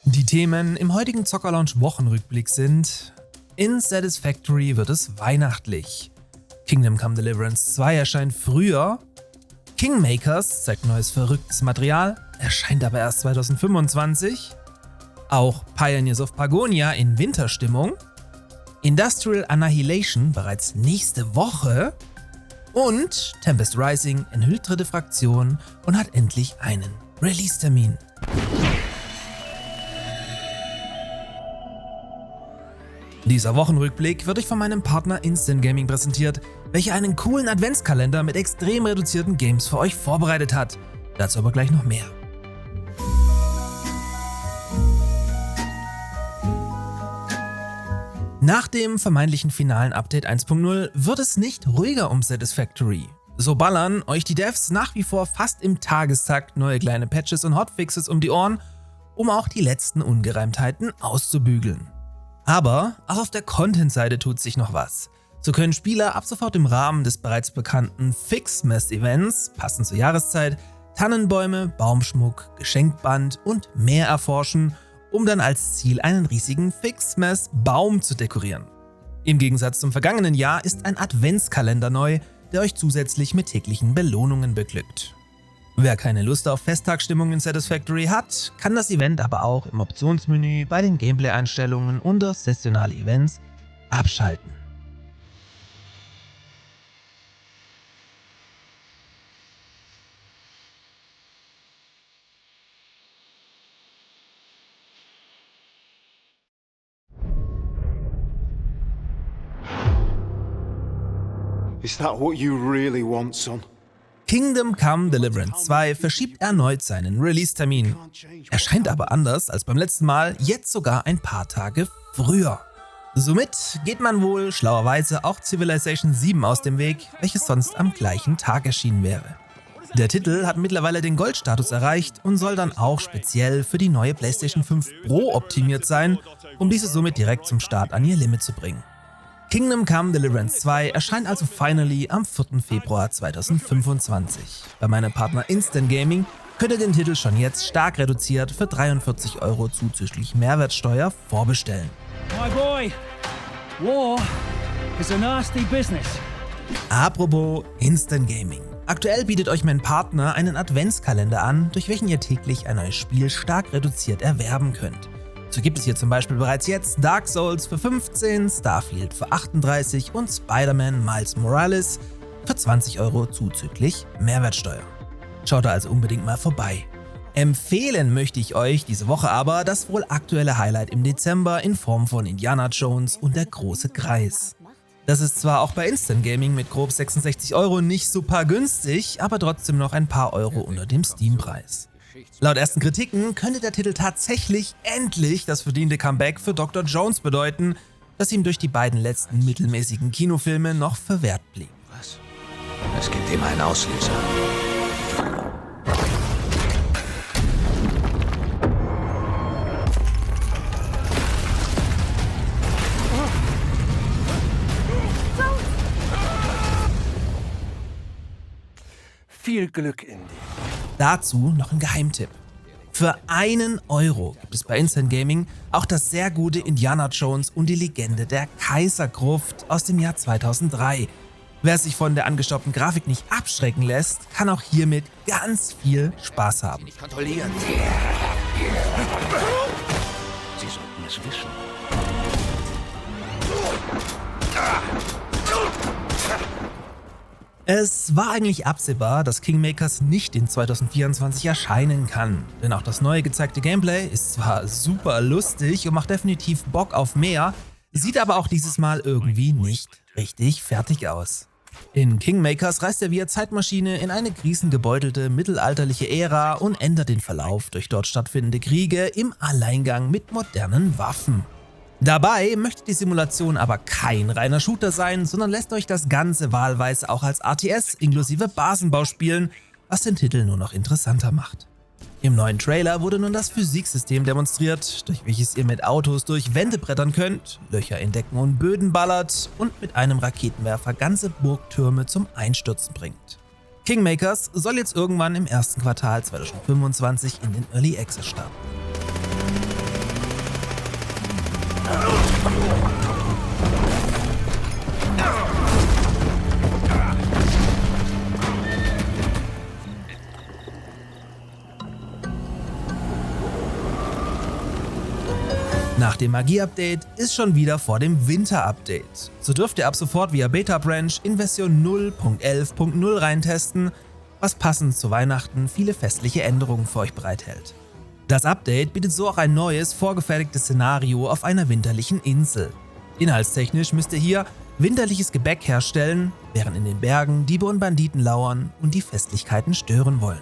Die Themen im heutigen Zocker-Lounge Wochenrückblick sind: In Satisfactory wird es weihnachtlich, Kingdom Come Deliverance 2 erscheint früher, Kingmakers zeigt neues verrücktes Material, erscheint aber erst 2025, auch Pioneers of Pagonia in Winterstimmung, Industrial Annihilation bereits nächste Woche und Tempest Rising enthüllt dritte Fraktion und hat endlich einen Release-Termin. Dieser Wochenrückblick wird euch von meinem Partner Instant Gaming präsentiert, welcher einen coolen Adventskalender mit extrem reduzierten Games für euch vorbereitet hat. Dazu aber gleich noch mehr. Nach dem vermeintlichen finalen Update 1.0 wird es nicht ruhiger um Satisfactory. So ballern euch die Devs nach wie vor fast im Tagestakt neue kleine Patches und Hotfixes um die Ohren, um auch die letzten Ungereimtheiten auszubügeln. Aber auch auf der Content-Seite tut sich noch was. So können Spieler ab sofort im Rahmen des bereits bekannten Fixmas-Events, passend zur Jahreszeit, Tannenbäume, Baumschmuck, Geschenkband und mehr erforschen, um dann als Ziel einen riesigen Fixmas-Baum zu dekorieren. Im Gegensatz zum vergangenen Jahr ist ein Adventskalender neu, der euch zusätzlich mit täglichen Belohnungen beglückt. Wer keine Lust auf Festtagsstimmung in Satisfactory hat, kann das Event aber auch im Optionsmenü bei den Gameplay-Einstellungen unter Saisonale Events abschalten. Is that what you really want, son? Kingdom Come Deliverance 2 verschiebt erneut seinen Release-Termin. Erscheint aber anders als beim letzten Mal, jetzt sogar ein paar Tage früher. Somit geht man wohl schlauerweise auch Civilization 7 aus dem Weg, welches sonst am gleichen Tag erschienen wäre. Der Titel hat mittlerweile den Goldstatus erreicht und soll dann auch speziell für die neue PlayStation 5 Pro optimiert sein, um diese somit direkt zum Start an ihr Limit zu bringen. Kingdom Come Deliverance 2 erscheint also finally am 4. Februar 2025. Bei meinem Partner Instant Gaming könnt ihr den Titel schon jetzt stark reduziert für 43 € zuzüglich Mehrwertsteuer vorbestellen. My boy, war is a nasty business. Apropos Instant Gaming. Aktuell bietet euch mein Partner einen Adventskalender an, durch welchen ihr täglich ein neues Spiel stark reduziert erwerben könnt. So gibt es hier zum Beispiel bereits jetzt Dark Souls für 15, Starfield für 38 und Spider-Man Miles Morales für 20 € zuzüglich Mehrwertsteuer. Schaut da also unbedingt mal vorbei. Empfehlen möchte ich euch diese Woche aber das wohl aktuelle Highlight im Dezember in Form von Indiana Jones und der große Kreis. Das ist zwar auch bei Instant Gaming mit grob 66 € nicht super günstig, aber trotzdem noch ein paar Euro unter dem Steam-Preis. Laut ersten Kritiken könnte der Titel tatsächlich endlich das verdiente Comeback für Dr. Jones bedeuten, das ihm durch die beiden letzten mittelmäßigen Kinofilme noch verwehrt blieb. Was? Es gibt immer einen Auslöser. Viel Glück, Indy. Dazu noch ein Geheimtipp. Für 1 € gibt es bei Instant Gaming auch das sehr gute Indiana Jones und die Legende der Kaisergruft aus dem Jahr 2003. Wer sich von der angestaubten Grafik nicht abschrecken lässt, kann auch hiermit ganz viel Spaß haben. Nicht kontrollieren. Sie sollten es wissen. Es war eigentlich absehbar, dass Kingmakers nicht in 2024 erscheinen kann, denn auch das neue gezeigte Gameplay ist zwar super lustig und macht definitiv Bock auf mehr, sieht aber auch dieses Mal irgendwie nicht richtig fertig aus. In Kingmakers reist er via Zeitmaschine in eine krisengebeutelte mittelalterliche Ära und ändert den Verlauf durch dort stattfindende Kriege im Alleingang mit modernen Waffen. Dabei möchte die Simulation aber kein reiner Shooter sein, sondern lässt euch das Ganze wahlweise auch als RTS inklusive Basenbau spielen, was den Titel nur noch interessanter macht. Im neuen Trailer wurde nun das Physiksystem demonstriert, durch welches ihr mit Autos durch Wände brettern könnt, Löcher in Decken und Böden ballert und mit einem Raketenwerfer ganze Burgtürme zum Einstürzen bringt. Kingmakers soll jetzt irgendwann im ersten Quartal 2025 in den Early Access starten. Nach dem Magie-Update ist schon wieder vor dem Winter-Update. So dürft ihr ab sofort via Beta-Branch in Version 0.11.0 reintesten, was passend zu Weihnachten viele festliche Änderungen für euch bereithält. Das Update bietet so auch ein neues, vorgefertigtes Szenario auf einer winterlichen Insel. Inhaltstechnisch müsst ihr hier winterliches Gebäck herstellen, während in den Bergen Diebe und Banditen lauern und die Festlichkeiten stören wollen.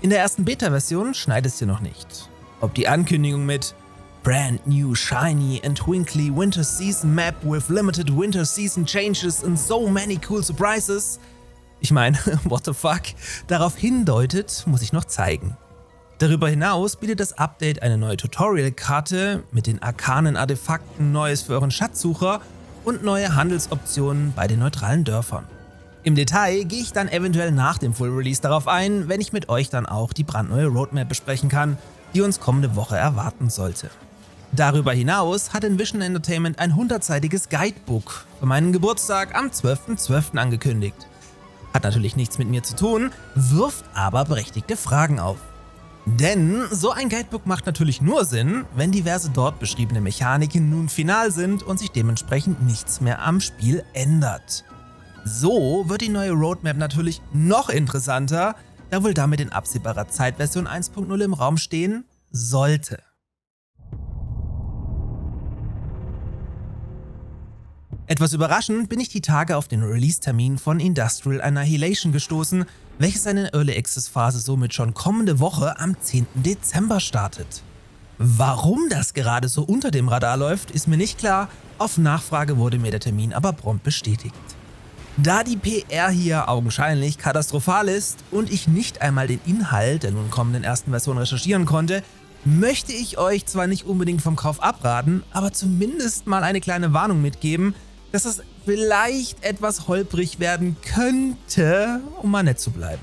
In der ersten Beta-Version schneit es hier noch nicht. Ob die Ankündigung mit Brand new, shiny and twinkly winter season map with limited winter season changes and so many cool surprises. Ich meine, what the fuck? Darauf hindeutet, muss ich noch zeigen. Darüber hinaus bietet das Update eine neue Tutorial-Karte mit den arkanen Artefakten, Neues für euren Schatzsucher und neue Handelsoptionen bei den neutralen Dörfern. Im Detail gehe ich dann eventuell nach dem Full Release darauf ein, wenn ich mit euch dann auch die brandneue Roadmap besprechen kann, die uns kommende Woche erwarten sollte. Darüber hinaus hat Envision Entertainment ein 100-seitiges Guidebook für meinen Geburtstag am 12.12. angekündigt. Hat natürlich nichts mit mir zu tun, wirft aber berechtigte Fragen auf. Denn so ein Guidebook macht natürlich nur Sinn, wenn diverse dort beschriebene Mechaniken nun final sind und sich dementsprechend nichts mehr am Spiel ändert. So wird die neue Roadmap natürlich noch interessanter, da wohl damit in absehbarer Zeit Version 1.0 im Raum stehen sollte. Etwas überraschend bin ich die Tage auf den Release-Termin von Industrial Annihilation gestoßen, welches seine Early Access-Phase somit schon kommende Woche am 10. Dezember startet. Warum das gerade so unter dem Radar läuft, ist mir nicht klar, auf Nachfrage wurde mir der Termin aber prompt bestätigt. Da die PR hier augenscheinlich katastrophal ist und ich nicht einmal den Inhalt der nun kommenden ersten Version recherchieren konnte, möchte ich euch zwar nicht unbedingt vom Kauf abraten, aber zumindest mal eine kleine Warnung mitgeben, dass es vielleicht etwas holprig werden könnte, um mal nett zu bleiben.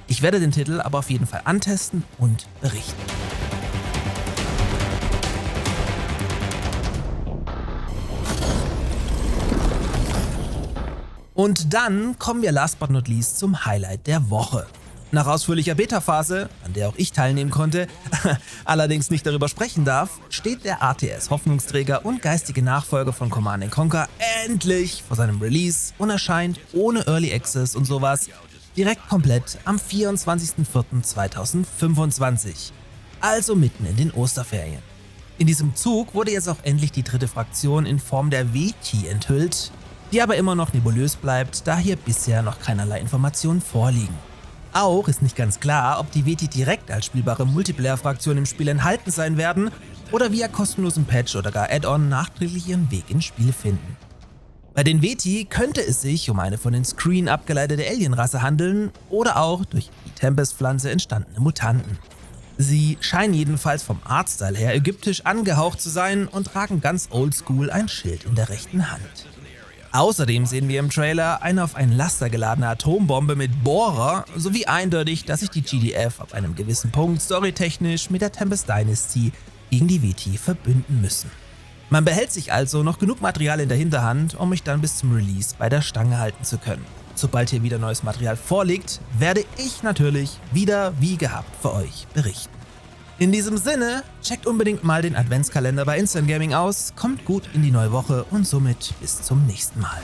Ich werde den Titel aber auf jeden Fall antesten und berichten. Und dann kommen wir last but not least zum Highlight der Woche. Nach ausführlicher Beta-Phase, an der auch ich teilnehmen konnte, allerdings nicht darüber sprechen darf, steht der RTS-Hoffnungsträger und geistige Nachfolger von Command & Conquer endlich vor seinem Release und erscheint ohne Early Access und sowas direkt komplett am 24.04.2025, also mitten in den Osterferien. In diesem Zug wurde jetzt auch endlich die dritte Fraktion in Form der Veti enthüllt, die aber immer noch nebulös bleibt, da hier bisher noch keinerlei Informationen vorliegen. Auch ist nicht ganz klar, ob die Veti direkt als spielbare Multiplayer-Fraktion im Spiel enthalten sein werden oder via kostenlosen Patch oder gar Add-on nachträglich ihren Weg ins Spiel finden. Bei den Veti könnte es sich um eine von den Screen abgeleitete Alienrasse handeln oder auch durch die Tempest-Pflanze entstandene Mutanten. Sie scheinen jedenfalls vom Artstyle her ägyptisch angehaucht zu sein und tragen ganz oldschool ein Schild in der rechten Hand. Außerdem sehen wir im Trailer eine auf ein Laster geladene Atombombe mit Bohrer, sowie eindeutig, dass sich die GDF ab einem gewissen Punkt storytechnisch mit der Tempest Dynasty gegen die Veti verbünden müssen. Man behält sich also noch genug Material in der Hinterhand, um mich dann bis zum Release bei der Stange halten zu können. Sobald hier wieder neues Material vorliegt, werde ich natürlich wieder wie gehabt für euch berichten. In diesem Sinne, checkt unbedingt mal den Adventskalender bei Instant Gaming aus, kommt gut in die neue Woche und somit bis zum nächsten Mal.